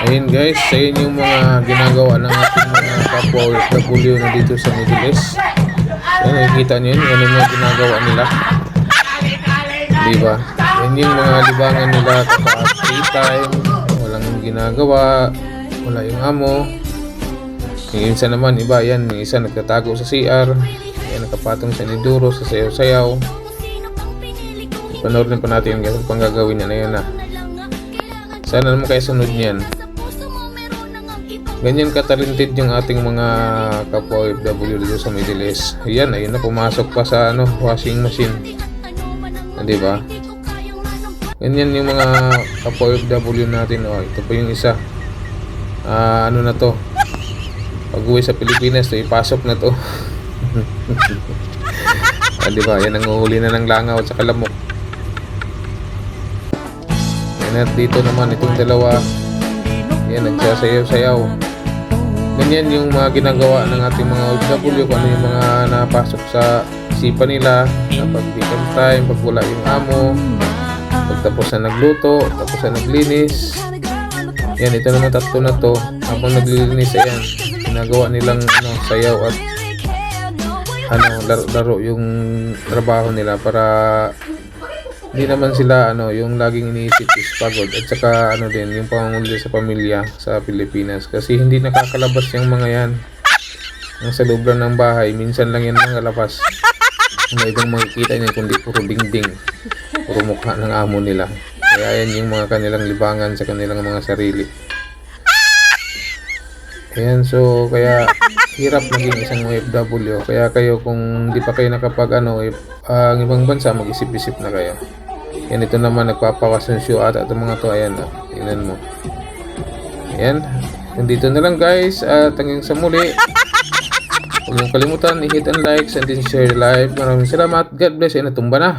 Ayun guys, ayun yung mga ginagawa ng ating mga kapwa OFW na dito sa Middle East. Ayun, nakikita nyo yun, ano yung mga ginagawa nila. Diba? Yan yung mga libangan nila kapag free time, walang ginagawa, wala yung amo. Yung isa naman, iba yan, yung isa nagtatago sa CR, yan nakapatong sa niduro, sa sayaw-sayaw. Panoorin pa natin guys, pang gagawin na yan na. Sana naman kayo sunod niyan. Ganyan katalented yung ating mga kapwa OFW dito sa Middle East. Ayan, ayun na, pumasok pa sa washing machine. Diba? Ganyan yung mga kapwa OFW natin. Oh, ito po yung isa. Ano na to? Pag-uwi sa Pilipinas, to ipasok na to. Diba? Yan ang uhuli na ng langaw at sa kalamok. Yan, at dito naman itong dalawa. Yan, nagsasayaw-sayaw. Ganyan yung mga ginagawa ng ating mga OFW, kung ano yung mga napasok sa isipan nila na pag-weekend time, pag wala yung amo, pagtapos na nagluto, tapos na naglinis. Yan, ito naman tatlo na to, habang naglilinis, ayan, ginagawa nilang sayaw at laro yung trabaho nila para hindi naman sila yung laging iniisip is pagod, at saka din yung pangunguli sa pamilya sa Pilipinas, kasi hindi nakakalabas yung mga yan. Ang sa loob lang ng bahay, minsan lang yan nakalabas. May ibang makikita niya kundi puro dingding, puro mukha ng amo nila. Kaya yan yung mga kanilang libangan sa kanilang mga sarili. Ayan, so kaya hirap maging isang OFW. Kaya kayo, kung di pa kayo nakapag ang ibang bansa, mag-isip-isip na kayo. Yan, ito naman nagpapawasonsyo ata itong mga to. Ayan, tingnan mo. Ayan, dito na lang guys, at hanggang sa muli. Huwag mong kalimutan i-hit and likes and then share the live. Maraming salamat. God bless. Ayan, natumba na.